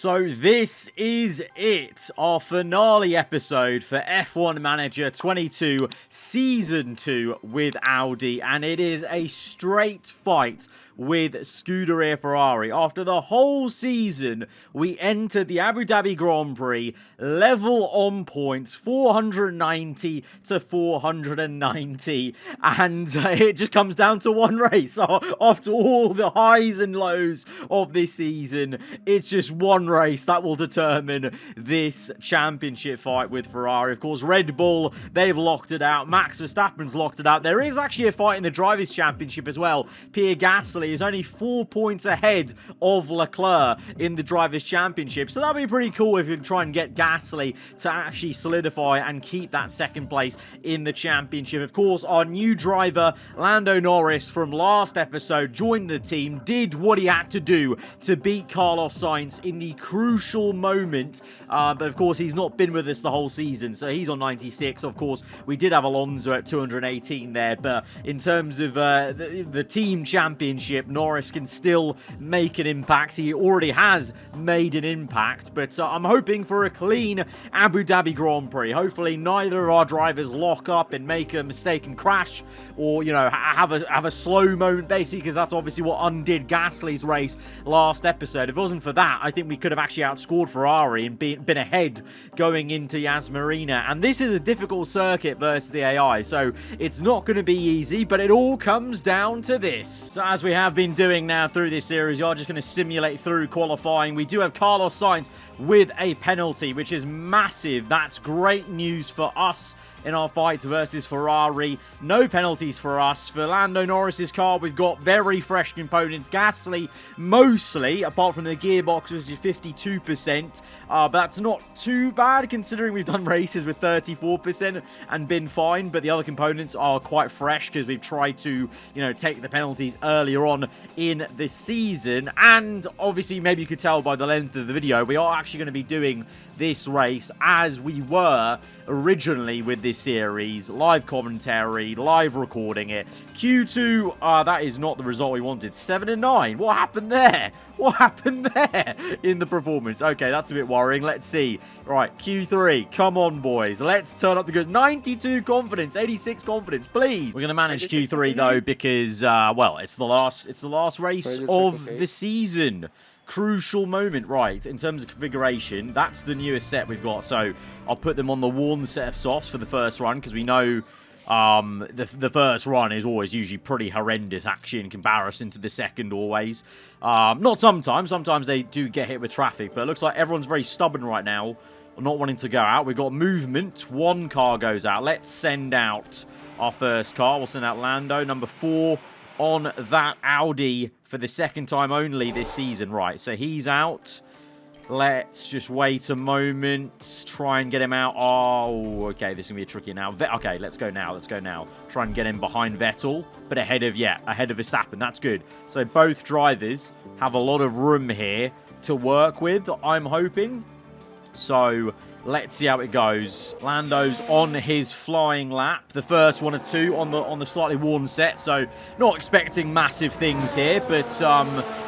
So this is it, our finale episode for F1 Manager 22 Season 2 with Audi, and it is a straight fight with Scuderia Ferrari. After the whole season, we entered the Abu Dhabi Grand Prix level on points, 490 to 490, and it just comes down to one race. After all the highs and lows of this season, it's just one race that will determine this championship fight with Ferrari. Of course, Red Bull, they've locked it out. Max Verstappen's locked it out. There is actually a fight in the Drivers' Championship as well. Pierre Gasly is only 4 points ahead of Leclerc in the Drivers' Championship. So that'd be pretty cool if you could try and get Gasly to actually solidify and keep that second place in the championship. Of course, our new driver, Lando Norris, from last episode, joined the team, did what he had to do to beat Carlos Sainz in the crucial moment. But of course, he's not been with us the whole season, so he's on 96. Of course, we did have Alonso at 218 there, but in terms of the team championship, Norris can still make an impact. He already has made an impact, but I'm hoping for a clean Abu Dhabi Grand Prix. Hopefully, neither of our drivers lock up and make a mistake and crash, or, you know, have a slow moment, basically, because that's obviously what undid Gasly's race last episode. If it wasn't for that, I think we could have actually outscored Ferrari and been ahead going into Yas Marina. And this is a difficult circuit versus the AI, so it's not going to be easy, but it all comes down to this. So as we have been doing now through this series, you're just going to simulate through qualifying. We do have Carlos Sainz with a penalty, which is massive. That's great news for us in our fight versus Ferrari. No penalties for us. For Lando Norris's car, we've got very fresh components. Gasly, mostly, apart from the gearbox, which is 52%. But that's not too bad, considering we've done races with 34% and been fine. But the other components are quite fresh, because we've tried to, you know, take the penalties earlier on in the season. And obviously, maybe you could tell by the length of the video, we are actually going to be doing this race as we were originally with this series. Live commentary, live recording it. Q2, that is not the result we wanted. 7 and 9. What happened there? What happened there in the performance? Okay, that's a bit worrying. Let's see. Right, Q3. Come on, boys. Let's turn up the goods. 92 confidence, 86 confidence, please. We're going to manage Q3 though, because well, it's the last race of the season. Crucial moment, right? In terms of configuration, that's the newest set we've got. So I'll put them on the worn set of softs for the first run, because we know the first run is always usually pretty horrendous, actually, in comparison to the second always. Not sometimes. Sometimes they do get hit with traffic, but it looks like everyone's very stubborn right now, not wanting to go out. We've got movement. One car goes out. Let's send out our first car. We'll send out Lando, number 4, on that Audi for the second time only this season. Right, so he's out. Let's just wait a moment. Try and get him out. Oh, okay, this is going to be a tricky now. Okay, let's go now. Let's go now. Try and get him behind Vettel, but ahead of Verstappen. That's good. So both drivers have a lot of room here to work with, I'm hoping. So let's see how it goes. Lando's on his flying lap, the first one or two on the slightly worn set, so not expecting massive things here, but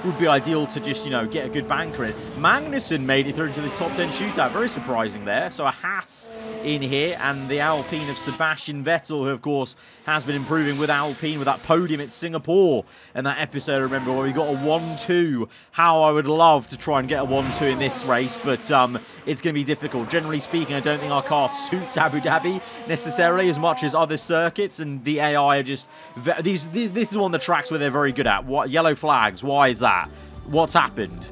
would be ideal to just, you know, get a good banker in. Magnussen made it through into the top 10 shootout, very surprising there. So a Haas in here, and the Alpine of Sebastian Vettel, who of course has been improving with Alpine, with that podium at Singapore and that episode, remember, where we got a 1-2. How I would love to try and get a 1-2 in this race, but it's going to be difficult. Generally speaking, I don't think our car suits Abu Dhabi necessarily as much as other circuits, and the AI are just... This is one of the tracks where they're very good at. What yellow flags? Why is that? What's happened?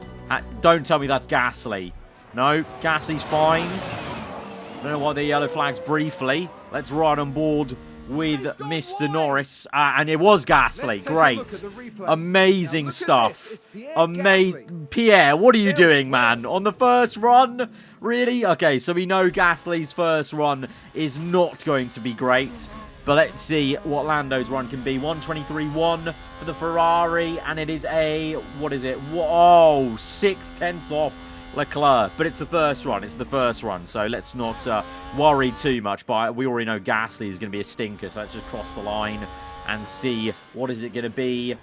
Don't tell me that's Gasly. No, Gasly's fine. I don't know why the yellow flags briefly. Let's ride on board with Mr. Norris. And it was Gasly. Great. Amazing stuff. Amazing. Pierre, what are you doing, man? On the first run? Really? Okay, so we know Gasly's first run is not going to be great. But let's see what Lando's run can be. 1:23.1 for the Ferrari. And it is a... What is it? Whoa, 6/10 off Leclerc. But it's the first run. It's the first run. So let's not worry too much. But we already know Gasly is going to be a stinker. So let's just cross the line and see what is it going to be.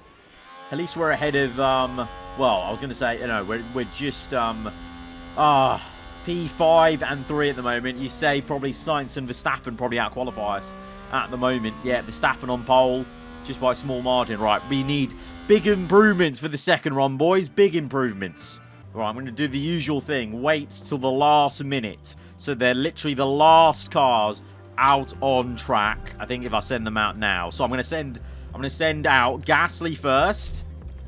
At least we're ahead of... well, I was going to say, you know, we're just... P5 and 3 at the moment. You say probably Sainz and Verstappen probably out-qualify us at the moment. Yeah, Verstappen on pole, just by a small margin. Right, we need big improvements for the second run, boys. Big improvements. Right, I'm going to do the usual thing. Wait till the last minute. So they're literally the last cars out on track. I think if I send them out now. So I'm going to send out Gasly first.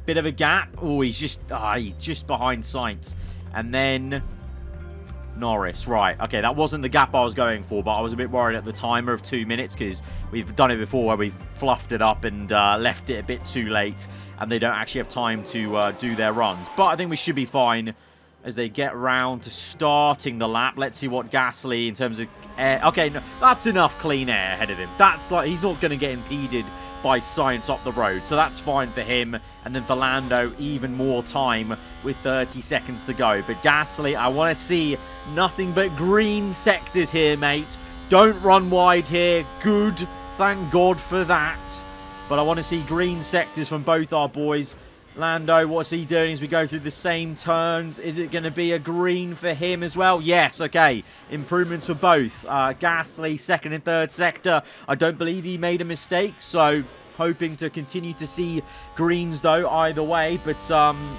Bit of a gap. Oh, he's just behind Sainz. And then Norris. Right. Okay, that wasn't the gap I was going for, but I was a bit worried at the timer of 2 minutes because we've done it before where we've fluffed it up and left it a bit too late and they don't actually have time to do their runs. But I think we should be fine as they get round to starting the lap. Let's see what Gasly in terms of air. Okay, no, that's enough clean air ahead of him. That's like, he's not going to get impeded by Sainz up the road, so that's fine for him. And then for Lando, even more time with 30 seconds to go. But Gasly, I want to see nothing but green sectors here, mate. Don't run wide here. Good, thank God for that. But I want to see green sectors from both our boys. Lando, what's he doing as we go through the same turns? Is it going to be a green for him as well? Yes, okay. Improvements for both. Gasly, second and third sector. I don't believe he made a mistake, so hoping to continue to see greens, though, either way. But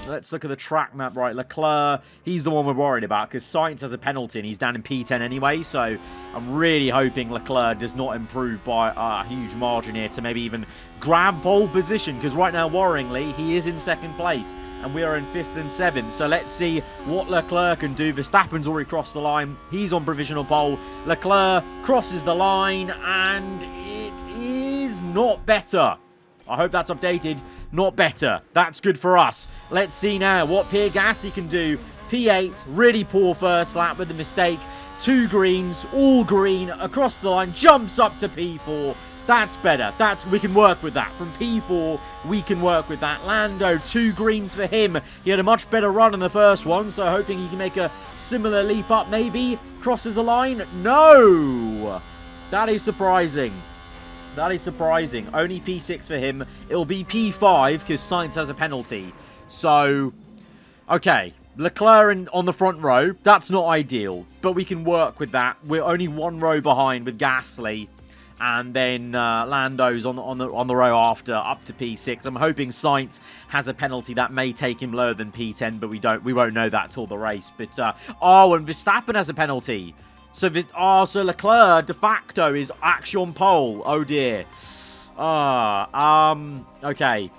let's look at the track map, right? Leclerc, he's the one we're worried about because Sainz has a penalty and he's down in P10 anyway. So I'm really hoping Leclerc does not improve by a huge margin here to maybe even grab pole position, because right now, worryingly, he is in second place and we are in 5th and 7th. So let's see what Leclerc can do. Verstappen's already crossed the line. He's on provisional pole. Leclerc crosses the line and it is not better. I hope that's updated. Not better. That's good for us. Let's see now what Pierre Gasly can do. P8, really poor first lap with a mistake. 2 greens, all green, across the line, jumps up to P4. That's better. We can work with that. From P4, we can work with that. Lando, 2 greens for him. He had a much better run in the first one, so hoping he can make a similar leap up maybe. Crosses the line. No! That is surprising. That is surprising. Only P6 for him. It'll be P5 because Sainz has a penalty. So, okay. Leclerc on the front row. That's not ideal, but we can work with that. We're only 1 row behind with Gasly. And then Lando's on the row after, up to P6. I'm hoping Sainz has a penalty that may take him lower than P10, but we won't know that till the race. But and Verstappen has a penalty. So Leclerc de facto is actually on pole. Oh dear. Okay.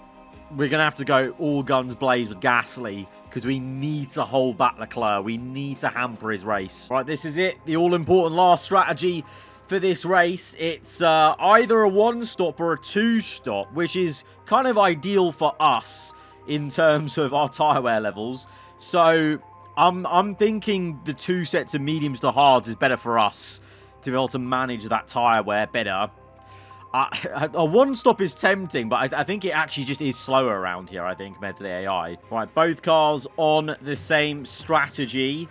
We're gonna have to go all guns blaze with Gasly because we need to hold back Leclerc. We need to hamper his race. Right, this is it. The all-important last strategy for this race. It's either a 1-stop or a 2-stop, which is kind of ideal for us in terms of our tyre wear levels. So I'm thinking the 2 sets of mediums to hards is better for us to be able to manage that tyre wear better. A 1-stop is tempting, but I think it actually just is slower around here, I think, compared to the AI. Right, both cars on the same strategy.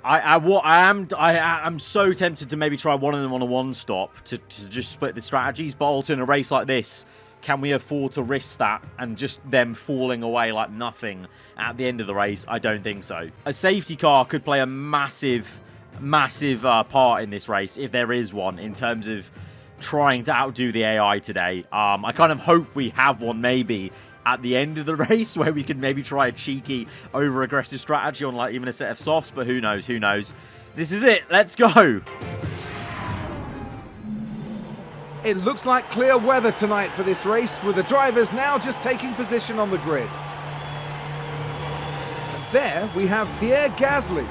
I'm so tempted to maybe try one of them on a 1-stop to just split the strategies, but also in a race like this, can we afford to risk that and just them falling away like nothing at the end of the race? I don't think so. A safety car could play a massive part in this race, if there is one, in terms of trying to outdo the AI today. I kind of hope we have one maybe at the end of the race where we can maybe try a cheeky over-aggressive strategy on like even a set of softs, but who knows, who knows. This is it, let's go. It looks like clear weather tonight for this race, with the drivers now just taking position on the grid. And there we have Pierre Gasly.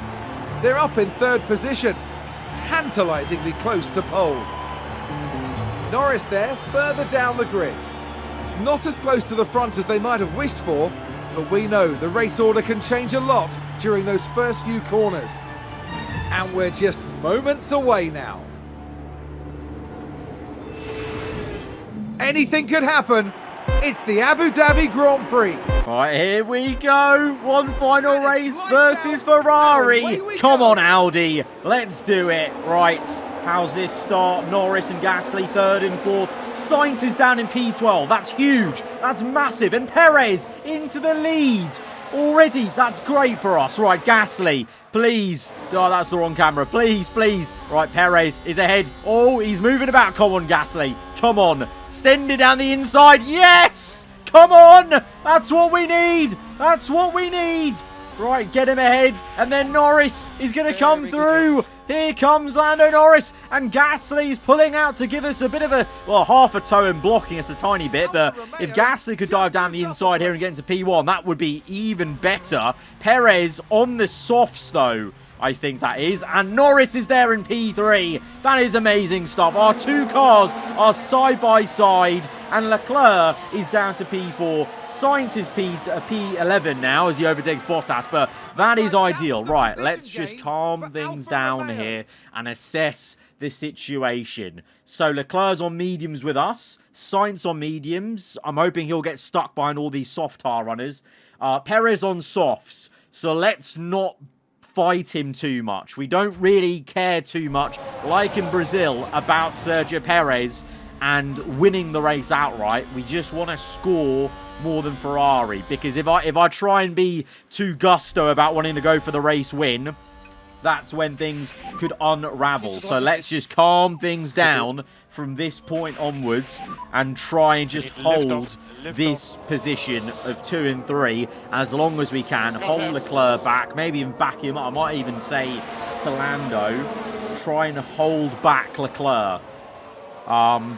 They're up in 3rd position, tantalisingly close to pole. Norris there, further down the grid. Not as close to the front as they might have wished for, but we know the race order can change a lot during those first few corners. And we're just moments away now. Anything could happen. It's the Abu Dhabi Grand Prix. Right, here we go. One final race versus Ferrari. Come on, Audi. Let's do it. Right. How's this start? Norris and Gasly 3rd and 4th. Sainz is down in P12. That's huge. That's massive. And Perez into the lead. already. That's great for us. Right, Gasly, please. Oh, that's the wrong camera. Please, please. Right, Perez is ahead. Oh, he's moving about. Come on, Gasly. Come on. Send it down the inside. Yes! Come on! That's what we need. That's what we need. Right, get him ahead. And then Norris is going to come through. Here comes Lando Norris. And Gasly's pulling out to give us a bit of a, well, half a toe and blocking us a tiny bit. But if Gasly could dive down the inside here and get into P1, that would be even better. Perez on the softs, though. I think that is. And Norris is there in P3. That is amazing stuff. Our two cars are side by side. And Leclerc is down to P4. Sainz is P11 now as he overtakes Bottas. But that is ideal. Right, let's just calm things down here and assess the situation. So Leclerc's on mediums with us. Sainz on mediums. I'm hoping he'll get stuck behind all these soft tire runners. Perez on softs. So let's not fight him too much. We don't really care too much, like in Brazil, about Sergio Perez and winning the race outright. We just want to score more than Ferrari, because if I try and be too gusto about wanting to go for the race win, that's when things could unravel. So let's just calm things down from this point onwards and try and just hold this position of 2 and 3 as long as we can. Hold Leclerc back, maybe even back him up. I might even say to Lando, try and hold back Leclerc.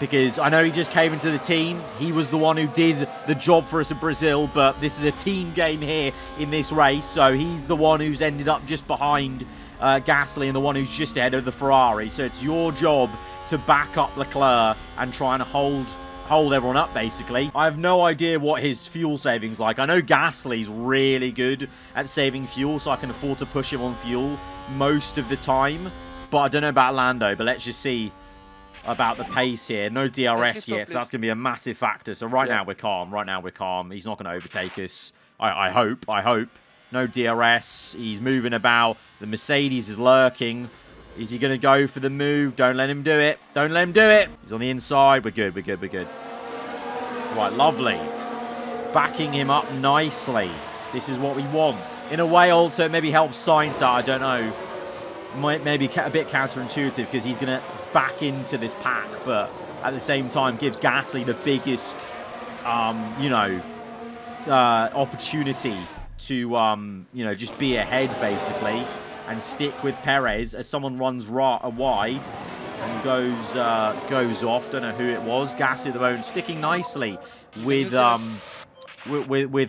Because I know he just came into the team. He was the one who did the job for us in Brazil, but this is a team game here in this race. So he's the one who's ended up just behind Gasly and the one who's just ahead of the Ferrari. So it's your job to back up Leclerc and try and hold everyone up, basically. I have no idea what his fuel saving's like. I know Gasly's really good at saving fuel, so I can afford to push him on fuel most of the time. But I don't know about Lando, but let's just see about the pace here. No DRS yet, so that's going to be a massive factor. So right now we're calm. Right now we're calm. He's not going to overtake us. I hope. I hope. No DRS. He's moving about. The Mercedes is lurking. Is he going to go for the move? Don't let him do it. Don't let him do it. He's on the inside. We're good. We're good. We're good. Right, lovely. Backing him up nicely. This is what we want. In a way, also, it maybe helps Sainz out. I don't know. Maybe a bit counterintuitive because he's going to back into this pack, but at the same time gives Gasly the biggest, opportunity to, just be ahead, basically, and stick with Perez as someone runs wide and goes off. Don't know who it was. Gasly at the moment sticking nicely with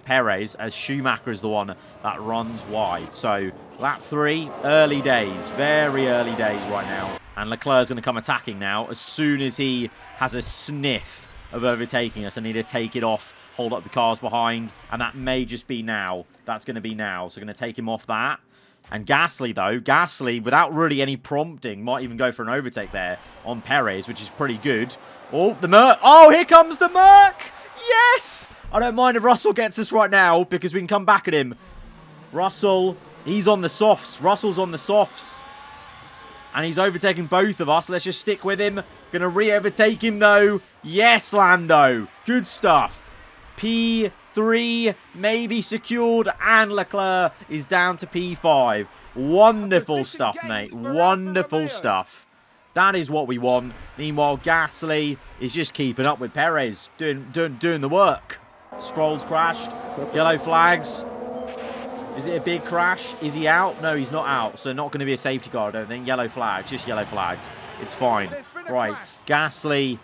Perez, as Schumacher is the one that runs wide. So lap 3, early days, very early days right now. And Leclerc's going to come attacking now. As soon as he has a sniff of overtaking us, I need to take it off, hold up the cars behind, and that may just be now. That's going to be now. So going to take him off that. And Gasly, though, without really any prompting, might even go for an overtake there on Perez, which is pretty good. Oh, the Merc. Oh, here comes the Merc. Yes! I don't mind if Russell gets us right now, because we can come back at him. Russell, he's on the softs. Russell's on the softs. And he's overtaking both of us. Let's just stick with him. Going to re-overtake him, though. Yes, Lando. Good stuff. P3 maybe secured. And Leclerc is down to P5. Wonderful stuff, mate. Wonderful stuff. That is what we want. Meanwhile, Gasly is just keeping up with Perez. Doing the work. Stroll's crashed. Yellow flags. Is it a big crash? Is he out? No, he's not out. So not going to be a safety car, I don't think. Yellow flags. Just yellow flags. It's fine. Right. Gasly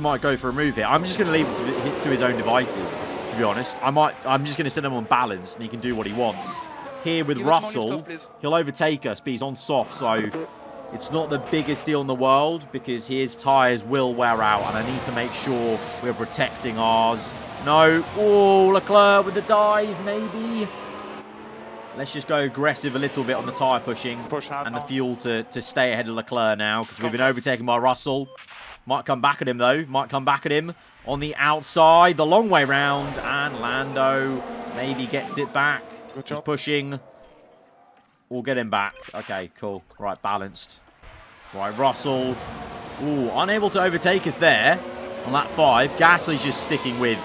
might go for a move here. I'm just going to leave it to his own devices, to be honest. I'm just going to set him on balance, and he can do what he wants. Here with Russell, he'll overtake us, but he's on soft, so it's not the biggest deal in the world, because his tyres will wear out, and I need to make sure we're protecting ours. No. Oh, Leclerc with the dive, maybe. Let's just go aggressive a little bit on the tyre pushing and the fuel to stay ahead of Leclerc now, because we've been overtaken by Russell. Might come back at him, though. Might come back at him on the outside, the long way round, and Lando maybe gets it back. He's pushing. We'll get him back. Okay, cool. Right, balanced. Right, Russell. Ooh, unable to overtake us there on lap 5. Gasly's just sticking with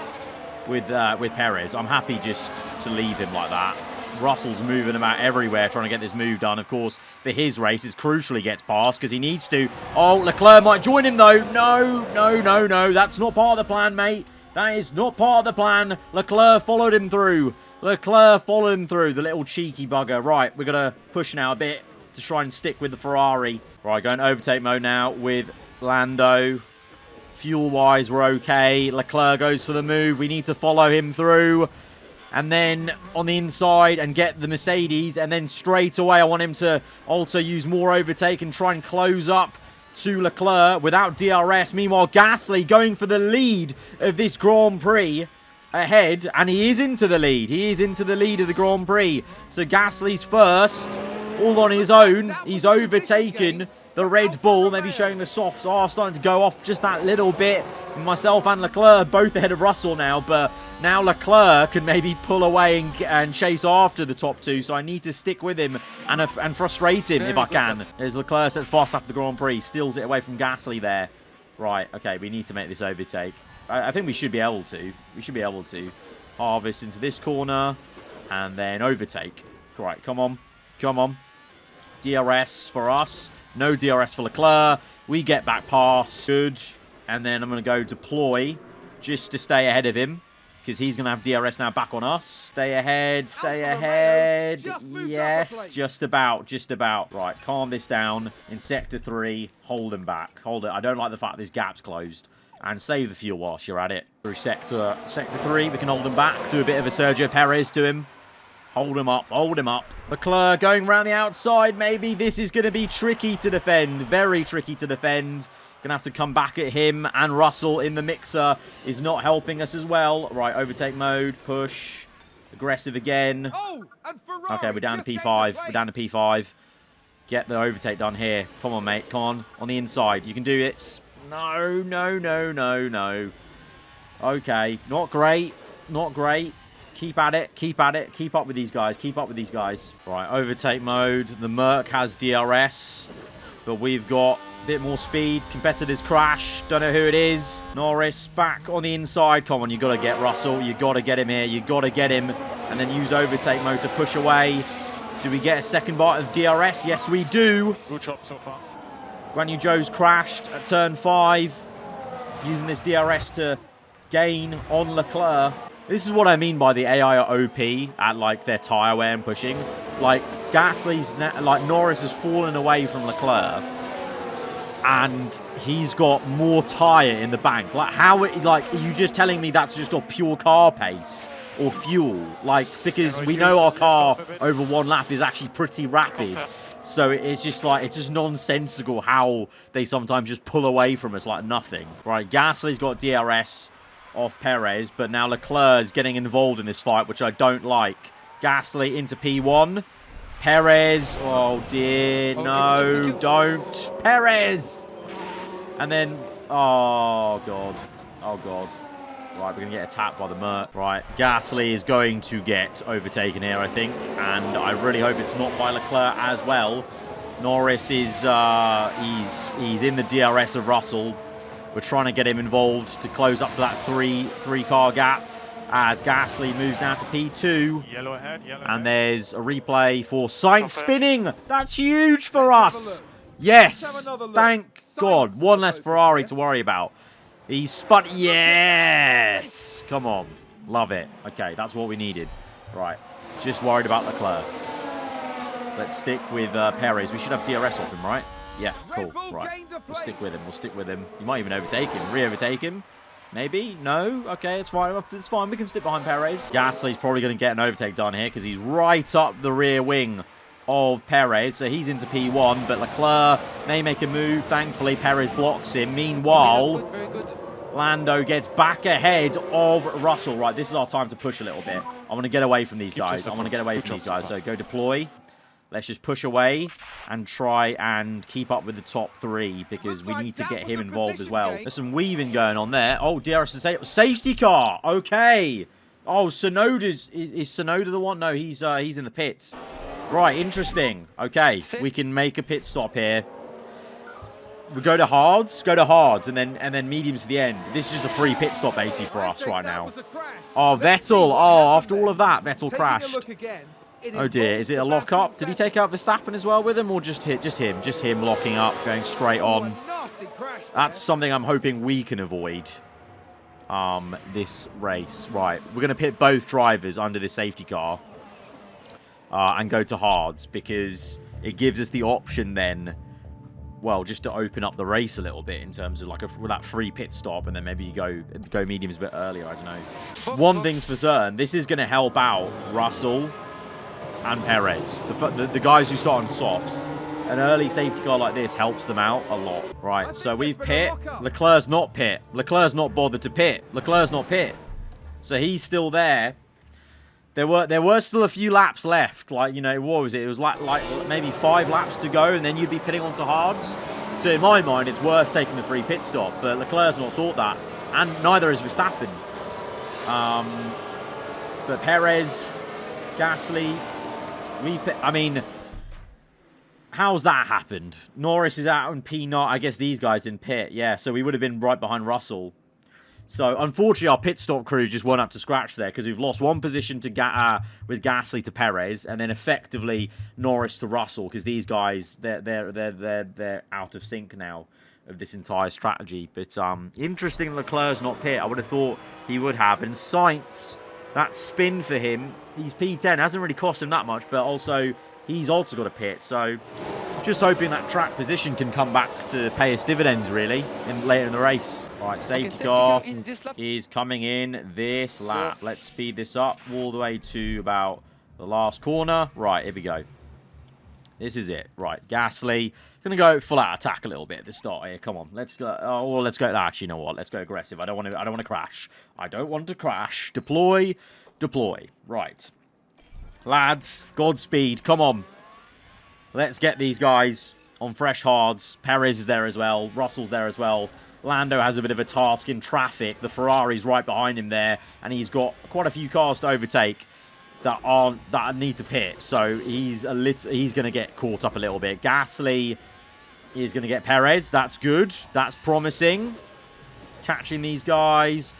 Perez. I'm happy just to leave him like that. Russell's moving about everywhere trying to get this move done. Of course, for his race, it's crucial he gets past because he needs to. Oh, Leclerc might join him, though. No, no, no, no. That's not part of the plan, mate. That is not part of the plan. Leclerc followed him through. Leclerc followed him through, the little cheeky bugger. Right, we're going to push now a bit to try and stick with the Ferrari. Right, going overtake mode now with Lando. Fuel-wise, we're okay. Leclerc goes for the move. We need to follow him through. And then on the inside and get the Mercedes. And then straight away, I want him to also use more overtake and try and close up to Leclerc without DRS. Meanwhile, Gasly going for the lead of this Grand Prix ahead. And he is into the lead. He is into the lead of the Grand Prix. So Gasly's first, all on his own. He's overtaken the Red Bull, maybe showing the softs are starting to go off just that little bit. Myself and Leclerc both ahead of Russell now, but now Leclerc can maybe pull away and chase after the top two, so I need to stick with him and frustrate him if I can. As Leclerc sets fast after the Grand Prix, steals it away from Gasly there. Right, okay, we need to make this overtake. I think we should be able to. We should be able to harvest into this corner and then overtake. Right, come on. Come on. DRS for us. No DRS for Leclerc. We get back past. Good. And then I'm going to go deploy just to stay ahead of him because he's going to have DRS now back on us. Stay ahead. Stay ahead. Yes, just about. Just about. Right, calm this down. In Sector 3, hold him back. Hold it. I don't like the fact this gap's closed. And save the fuel whilst you're at it. Through Sector 3, we can hold him back. Do a bit of a Sergio Perez to him. Hold him up, hold him up. Leclerc going around the outside, maybe. This is going to be tricky to defend. Very tricky to defend. Going to have to come back at him. And Russell in the mixer is not helping us as well. Right, overtake mode, push. Aggressive again. Okay, we're down to P5. We're down to P5. Get the overtake done here. Come on, mate. Come on. On the inside. You can do it. No, no, no, no, no. Okay, not great. Not great. Keep at it. Keep at it. Keep up with these guys. Keep up with these guys. Right, overtake mode. The Merc has DRS, but we've got a bit more speed. Competitors crash. Don't know who it is. Norris back on the inside. Come on, you got to get Russell. You got to get him here. You got to get him. And then use overtake mode to push away. Do we get a second bite of DRS? Yes, we do. Good job so far. Guan Yu Zhou's crashed at turn 5. Using this DRS to gain on Leclerc. This is what I mean by the AI are OP at, like, their tyre wear and pushing. Like, Gasly's, like, Norris has fallen away from Leclerc. And he's got more tyre in the bank. Like, how, like, are you just telling me that's just off pure car pace or fuel? Like, because we know our car over one lap is actually pretty rapid. So it's just like, it's just nonsensical how they sometimes just pull away from us like nothing. Right, Gasly's got DRS off Perez, but now Leclerc is getting involved in this fight, which I don't like. Gasly into P1. Perez, oh dear, no, don't. Perez! And then, oh god, oh god. Right, we're going to get attacked by the Merc. Right, Gasly is going to get overtaken here, I think. And I really hope it's not by Leclerc as well. Norris is, he's in the DRS of Russell. We're trying to get him involved to close up to that three-car gap. As Gasly moves now to P2. Yellow ahead, yellow and ahead. there's a replay for Sainz spinning. That's huge for us. Yes, thank God. One less Ferrari to worry about. He's spun. Yes. Come on. Love it. Okay, that's what we needed. Right. Just worried about Leclerc. Let's stick with Perez. We should have DRS off him, right? Yeah, cool. Right. We'll stick with him. We'll stick with him. You might even overtake him. Re-overtake him. Maybe? No? Okay, it's fine. It's fine. We can stick behind Perez. Gasly's probably going to get an overtake done here because he's right up the rear wing of Perez. So he's into P1, but Leclerc may make a move. Thankfully, Perez blocks him. Meanwhile, Lando gets back ahead of Russell. Right, this is our time to push a little bit. I want to get away from these guys. I want to get away from these guys. So go deploy. Let's just push away and try and keep up with the top 3 because we need to get him involved as well. There's some weaving going on there. Oh, DRS and safety car. Okay. Oh, Sonoda's is Sonoda the one? No, he's in the pits. Right, interesting. Okay, we can make a pit stop here. we go to hards, and then mediums to the end. This is just a free pit stop basically for us right now. Oh, Vettel. Oh, after all of that, Vettel crashed. Oh dear, is it a lock-up? Did he take out Verstappen as well with him, or just him? Just him locking up, going straight on. That's something I'm hoping we can avoid. This race. Right, we're going to pit both drivers under this safety car. And go to hards, because it gives us the option then, well, just to open up the race a little bit in terms of like with that free pit stop, and then maybe you go mediums a bit earlier. I don't know. One thing's for certain, this is going to help out Russell and Perez, the guys who start on softs. An early safety car like this helps them out a lot. Right, so we've pit. Leclerc's not pit. Leclerc's not bothered to pit. Leclerc's not pit. So he's still there. There were still a few laps left. Like, you know, what was it? It was like maybe 5 laps to go, and then you'd be pitting onto hards. So in my mind, it's worth taking the free pit stop. But Leclerc's not thought that, and neither is Verstappen. But Perez, Gasly, I mean, how's that happened? Norris is out and P0. I guess these guys didn't pit. Yeah, so we would have been right behind Russell. So, unfortunately, our pit stop crew just weren't up to scratch there, because we've lost one position to with Gasly to Perez, and then effectively Norris to Russell, because these guys, they're out of sync now of this entire strategy. But interesting, Leclerc's not pit. I would have thought he would have. And Sainz, that spin for him, he's P10, hasn't really cost him that much, but also he's also got a pit. So, just hoping that track position can come back to pay us dividends, really, later in the race. All right, safety car is coming in this lap. Let's speed this up all the way to about the last corner. Right, here we go. This is it. Right, Gasly. Gonna go full out attack a little bit at the start here. Come on, let's go. Oh, well, let's go. Actually, you know what? Let's go aggressive. I don't want to crash. I don't want to crash. Deploy. Right, lads. Godspeed. Come on. Let's get these guys on fresh hards. Perez is there as well. Russell's there as well. Lando has a bit of a task in traffic. The Ferrari's right behind him there, and he's got quite a few cars to overtake that need to pit. So he's going to get caught up a little bit. Gasly is going to get Perez. That's good. That's promising. Catching these guys.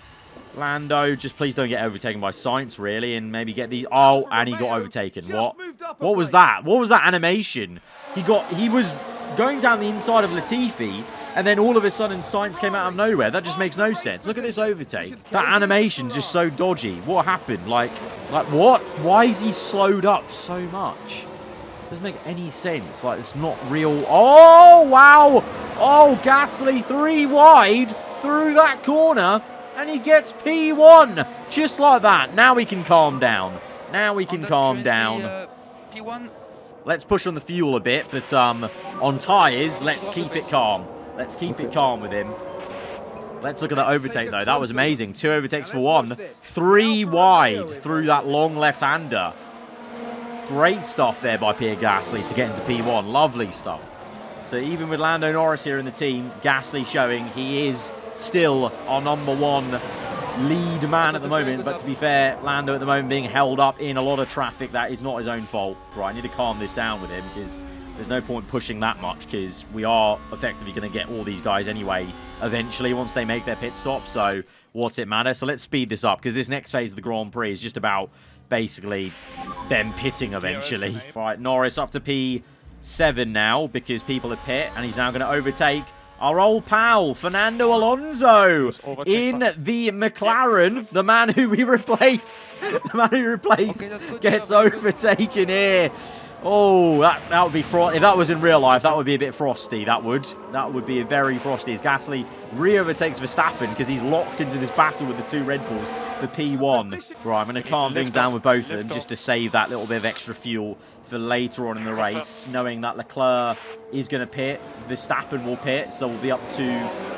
Lando, just please don't get overtaken by Sainz, really, and maybe get these. Oh, and he got overtaken. What? What was that? What was that animation? He was going down the inside of Latifi, and then all of a sudden Sainz came out of nowhere. That just makes no sense. Look at this overtake. That animation's just so dodgy. What happened? Like what? Why is he slowed up so much? Doesn't make any sense. Like, it's not real. Oh, wow. Oh, Gasly 3 wide through that corner, and he gets P1. Just like that. Now we can calm down. P1. Let's push on the fuel a bit, but on tyres, let's keep it calm. Let's keep it calm with him. Let's look at that overtake, though. That was amazing. 2 overtakes for 1. 3 wide through that long left-hander. Great stuff there by Pierre Gasly to get into P1. Lovely stuff. So even with Lando Norris here in the team, Gasly showing he is still our #1 lead man at the moment. But to be fair, Lando at the moment being held up in a lot of traffic. That is not his own fault. Right, I need to calm this down with him, because there's no point pushing that much, because we are effectively going to get all these guys anyway eventually once they make their pit stop. So what's it matter? So let's speed this up, because this next phase of the Grand Prix is just about basically them pitting eventually. Right, Norris up to P7 now, because people have pit, and he's now going to overtake our old pal, Fernando Alonso, in the McLaren. The man who we replaced. Gets overtaken here. Oh, that would be frosty. If that was in real life, that would be a bit frosty. That would be a very frosty. As Gasly re-overtakes Verstappen, because he's locked into this battle with the 2 Red Bulls for P1. Right, I'm going to calm things down with both of them, just to save that little bit of extra fuel for later on in the race, knowing that Leclerc is going to pit, Verstappen will pit, so we'll be up to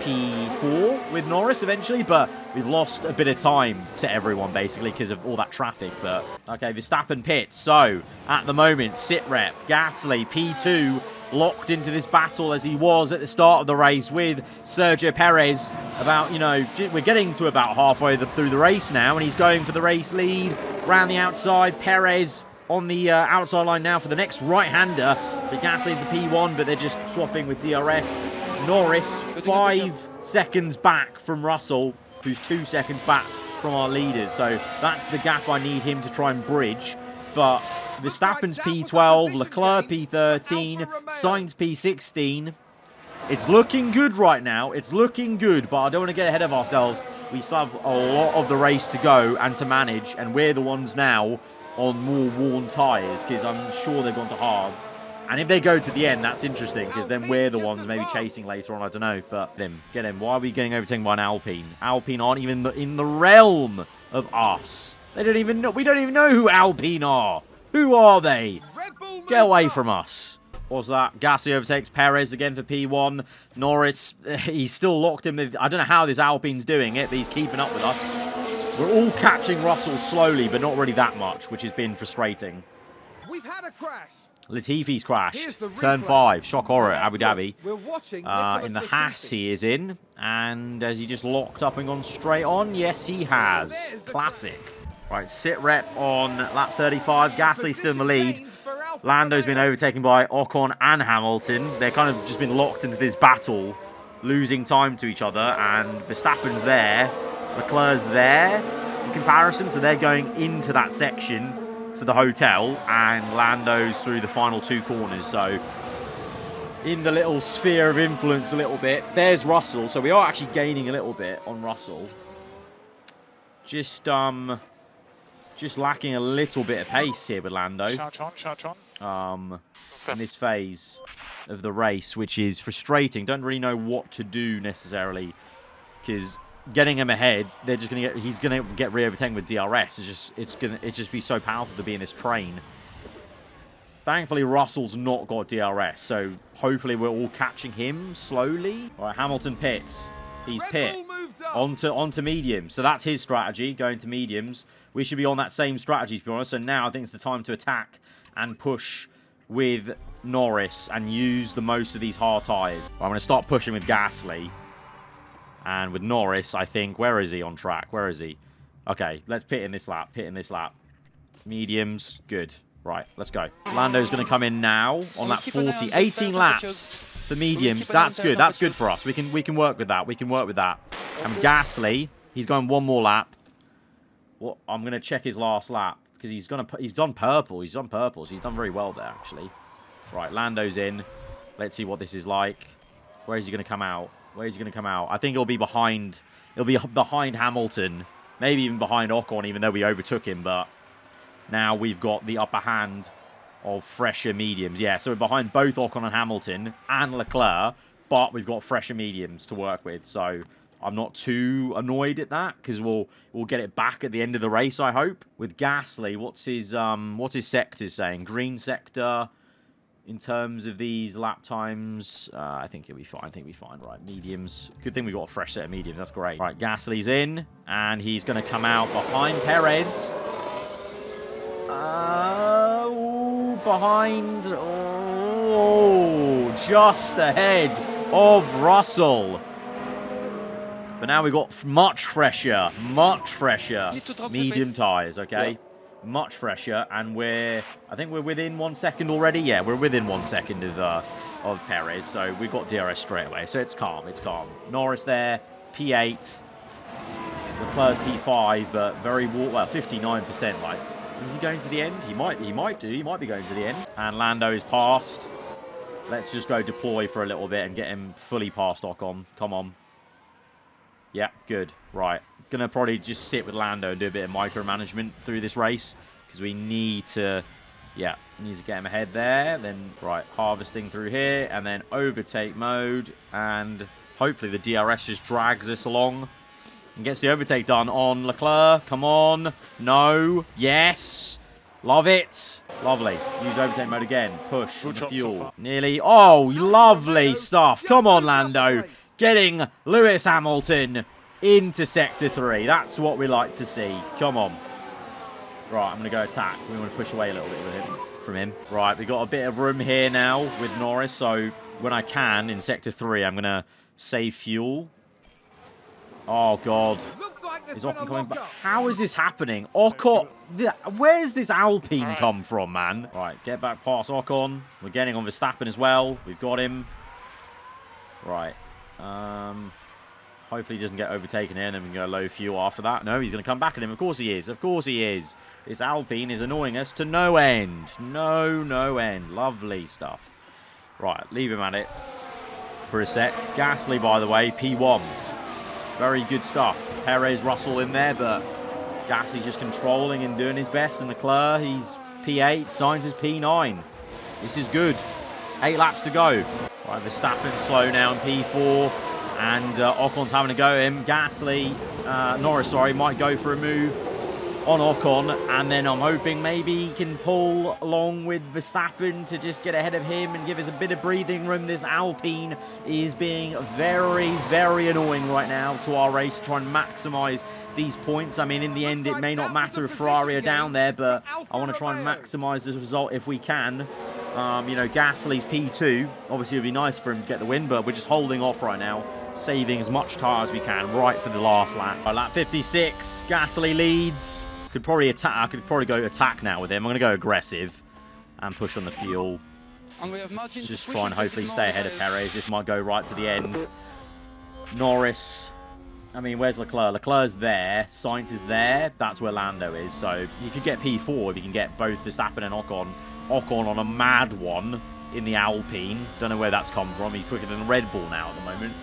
P4 with Norris eventually, but we've lost a bit of time to everyone, basically, because of all that traffic. But, okay, Verstappen pits, so, at the moment, sit rep, Gasly, P2, locked into this battle as he was at the start of the race with Sergio Perez. About, you know, we're getting to about halfway through the race now, and he's going for the race lead, round the outside, Perez on the outside line now for the next right-hander. The Gasly to P1, but they're just swapping with DRS. Norris 5 seconds back from Russell, who's 2 seconds back from our leaders. So that's the gap I need him to try and bridge. But Verstappen's P12, Leclerc P13, Sainz P16. It's looking good right now. It's looking good, but I don't want to get ahead of ourselves. We still have a lot of the race to go and to manage, and we're the ones now on more worn tyres, because I'm sure they've gone to hards. And if they go to the end, that's interesting, because then we're the ones maybe chasing later on, I don't know. But get him. Why are we getting overtaken by an Alpine? Alpine aren't even in the realm of us. They don't even know. We don't even know who Alpine are. Who are they? Get away from us. What's that? Gasly overtakes Perez again for P1. Norris, he's still locked in. I don't know how this Alpine's doing it, but he's keeping up with us. We're all catching Russell slowly, but not really that much, which has been frustrating. We've had a crash. Latifi's crashed. Turn 5. Shock horror at Abu Dhabi. In the Haas he is in. And has he just locked up and gone straight on? Yes, he has. Classic. Right, sit rep on lap 35. Gasly's still in the lead. Lando's been overtaken by Ocon and Hamilton. They're kind of just been locked into this battle, losing time to each other. And Verstappen's there. Leclerc's there in comparison. So they're going into that section for the hotel. And Lando's through the final 2 corners. So in the little sphere of influence a little bit. There's Russell. So we are actually gaining a little bit on Russell. Just lacking a little bit of pace here with Lando. In this phase of the race, which is frustrating. Don't really know what to do necessarily, because getting him ahead, he's gonna get re-overtaken with DRS. It's just be so powerful to be in this train. Thankfully, Russell's not got DRS, so hopefully we're all catching him slowly. All right, Hamilton pits. He's pit onto mediums. So that's his strategy, going to mediums. We should be on that same strategy, to be honest. So now I think it's the time to attack and push with Norris and use the most of these hard tyres. I'm going to start pushing with Gasly. And with Norris, I think, where is he on track? Where is he? Okay, let's pit in this lap. Pit in this lap. Mediums, good. Right, let's go. Lando's going to come in now on lap 40. 18 laps for mediums. That's good. That's good for us. We can work with that. We can work with that. And Gasly, he's going one more lap. Well, I'm going to check his last lap because he's done purple. He's done purple, so he's done very well there, actually. Right, Lando's in. Let's see what this is like. Where is he going to come out? Where is he going to come out? I think it'll be behind. It'll be behind Hamilton. Maybe even behind Ocon, even though we overtook him. But now we've got the upper hand of fresher mediums. Yeah, so we're behind both Ocon and Hamilton and Leclerc. But we've got fresher mediums to work with. So I'm not too annoyed at that, because we'll get it back at the end of the race, I hope. With Gasly, what's his sector saying? Green sector. In terms of these lap times, I think he'll be fine. I think he'll be fine. Right, mediums. Good thing we've got a fresh set of mediums. That's great. Right, Gasly's in, and he's going to come out behind Perez. Behind. Oh, just ahead of Russell. But now we've got much fresher medium tyres, okay? Yeah. Much fresher, and I think we're within 1 second already. Yeah, we're within 1 second of Perez, so we've got DRS straight away. So it's calm, it's calm. Norris there, P8, Leclerc's P5, but very well, 59%. Like, is he going to the end? He might be going to the end. And Lando is passed. Let's just go deploy for a little bit and get him fully past Ocon. Come on. Yeah, good. Right. Gonna probably just sit with Lando and do a bit of micromanagement through this race, because we need to get him ahead there. Then, right, harvesting through here, and then overtake mode, and hopefully the DRS just drags us along and gets the overtake done on Leclerc. Come on. No. Yes. Love it. Lovely. Use overtake mode again. Push the fuel. Nearly. Oh, lovely stuff. Come on, Lando. Getting Lewis Hamilton into Sector 3. That's what we like to see. Come on. Right, I'm going to go attack. We want to push away a little bit from him. Right, we've got a bit of room here now with Norris. So when I can, in Sector 3, I'm going to save fuel. Oh, God. Is Ocon coming back? How is this happening? Ocon. Where's this Alpine come from, man? Right, get back past Ocon. We're getting on Verstappen as well. We've got him. Right. Hopefully he doesn't get overtaken in and we can go low fuel after that. No, he's going to come back at him. Of course he is. Of course he is. This Alpine is annoying us to no end. No end. Lovely stuff. Right, leave him at it for a sec. Gasly, by the way, P1. Very good stuff. Perez, Russell in there, but Gasly's just controlling and doing his best. And Leclerc, he's P8, Sainz is P9. This is good. 8 laps to go. Right, Verstappen slow now in P4. And Ocon's having a go at him. Gasly, Norris, sorry, might go for a move on Ocon. And then I'm hoping maybe he can pull along with Verstappen to just get ahead of him and give us a bit of breathing room. This Alpine is being very annoying right now to our race to try and maximise these points. I mean, in the end, it may not matter if Ferrari are down there, but I want to try and maximise this result if we can. You know, Gasly's P2. Obviously, it would be nice for him to get the win, but we're just holding off right now, saving as much tyre as we can right for the last lap. By lap 56, Gasly leads. Could probably attack. I could probably go attack now with him. I'm going to go aggressive and push on the fuel. Just try and hopefully stay ahead of Perez. This might go right to the end. Norris. I mean, where's Leclerc? Leclerc's there. Sainz is there. That's where Lando is. So you could get P4 if you can get both Verstappen and Ocon. Ocon on a mad one in the Alpine. Don't know where that's come from. He's quicker than Red Bull now at the moment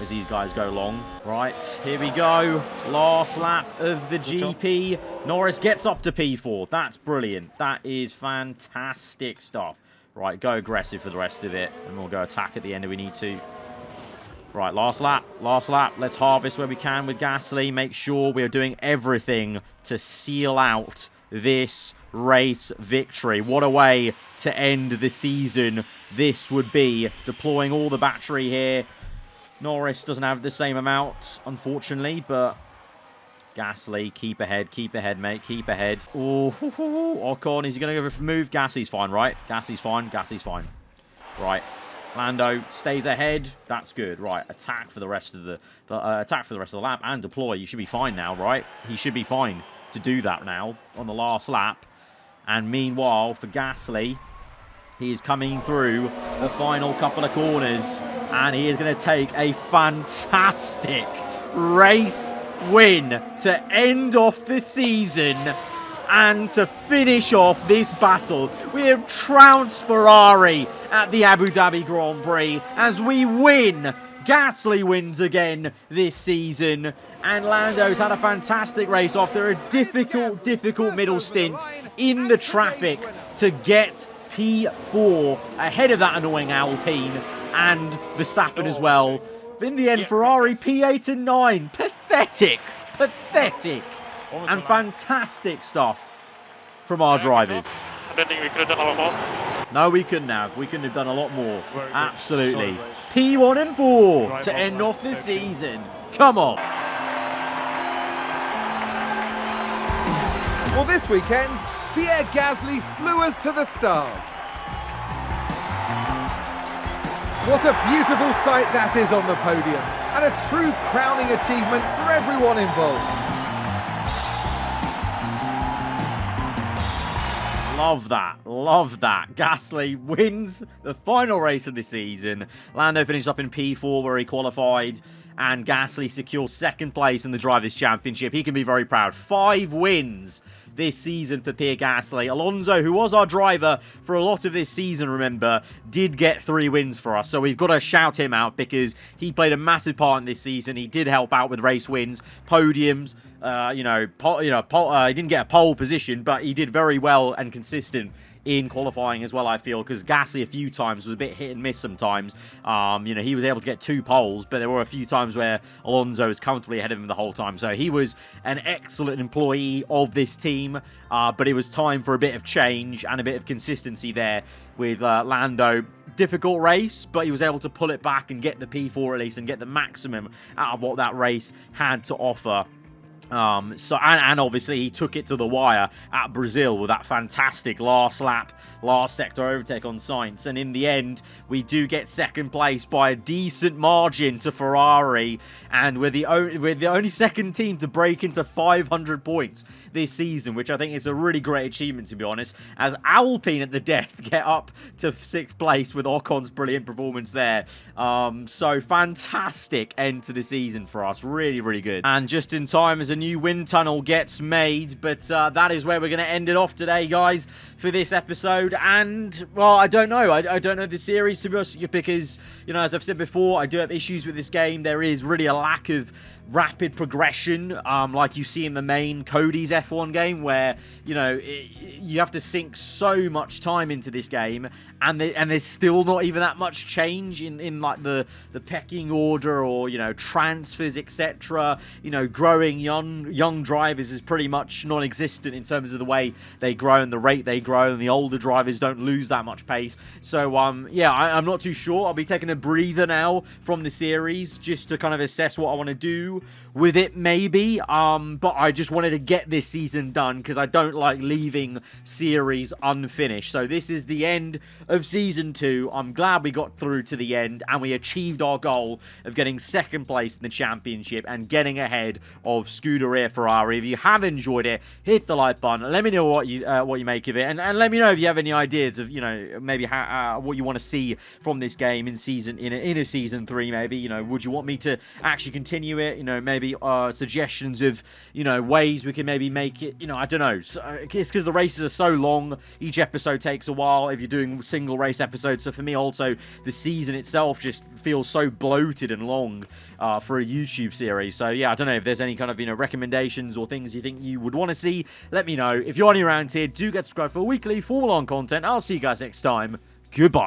as these guys go long. Right, here we go. Last lap of the GP. Norris gets up to P4. That's brilliant. That is fantastic stuff. Right, go aggressive for the rest of it. And we'll go attack at the end if we need to. Right, last lap. Last lap. Let's harvest where we can with Gasly. Make sure we're doing everything to seal out this race victory. What a way to end the season this would be. Deploying all the battery here. Norris doesn't have the same amount, unfortunately, but Gasly, keep ahead, mate, keep ahead. Oh, Ocon, is he going to go for a move? Gasly's fine, right? Gasly's fine, Gasly's fine. Right, Lando stays ahead. That's good. Right, attack for the rest of the lap and deploy. You should be fine now, right? He should be fine to do that now on the last lap. And meanwhile, for Gasly, he is coming through the final couple of corners. And he is going to take a fantastic race win to end off the season and to finish off this battle. We have trounced Ferrari at the Abu Dhabi Grand Prix as we win. Gasly wins again this season. And Lando's had a fantastic race after a difficult middle stint in the traffic to get P4 ahead of that annoying Alpine and Verstappen as well. In the end, Ferrari P8 and 9. Pathetic. And fantastic stuff from our drivers. I don't think we could have done a lot more. No, we couldn't have. We couldn't have done a lot more. Absolutely. P1 and 4 to end off the season. Come on. Well, this weekend, Pierre Gasly flew us to the stars. What a beautiful sight that is on the podium, and a true crowning achievement for everyone involved. Love that. Gasly wins the final race of the season. Lando finished up in P4 where he qualified, and Gasly secures second place in the Drivers' Championship. He can be very proud. 5 wins this season for Pierre Gasly. Alonso, who was our driver for a lot of this season, remember, did get 3 wins for us. So we've got to shout him out because he played a massive part in this season. He did help out with race wins, podiums. He didn't get a pole position, but he did very well and consistent in qualifying as well, I feel, because Gasly a few times was a bit hit and miss sometimes. He was able to get 2 poles, but there were a few times where Alonso was comfortably ahead of him the whole time. So he was an excellent employee of this team, but it was time for a bit of change and a bit of consistency there with Lando. Difficult race, but he was able to pull it back and get the P4 at least and get the maximum out of what that race had to offer. And obviously he took it to the wire at Brazil with that fantastic last lap, last sector overtake on Sainz. And in the end, we do get second place by a decent margin to Ferrari. And we're the only second team to break into 500 points this season, which I think is a really great achievement, to be honest. As Alpine at the death get up to 6th place with Ocon's brilliant performance there. So fantastic end to the season for us. Really, really good. And just in time as a new wind tunnel gets made, but that is where we're going to end it off today, guys, for this episode. And, well, I don't know. I don't know the series, to be honest, because, you know, as I've said before, I do have issues with this game. There is really a lack of rapid progression, like you see in the main Cody's F1 game, where, you know, you have to sink so much time into this game, and there's still not even that much change in like the pecking order, or, you know, transfers, etc. You know, growing young drivers is pretty much non-existent in terms of the way they grow and the rate they grow, and the older drivers don't lose that much pace. So yeah, I'm not too sure. I'll be taking a breather now from the series just to kind of assess what I want to do with it, maybe. But I just wanted to get this season done because I don't like leaving series unfinished. So this is the end of season 2. I'm glad we got through to the end and we achieved our goal of getting second place in the championship and getting ahead of Scuderia Ferrari. If you have enjoyed it, hit the like button. Let me know what you make of it, and let me know if you have any ideas of, you know, maybe how, what you want to see from this game in a season 3. Maybe, you know, would you want me to actually continue it? You know, maybe suggestions of, you know, ways we can maybe make it. You know, I don't know. It's because the races are so long. Each episode takes a while if you're doing single race episodes. So for me, also, the season itself just feels so bloated and long for a YouTube series. So yeah, I don't know if there's any kind of, you know, recommendations or things you think you would want to see. Let me know. If you're new around here, do get subscribed for weekly Formula 1 content. I'll see you guys next time. Goodbye.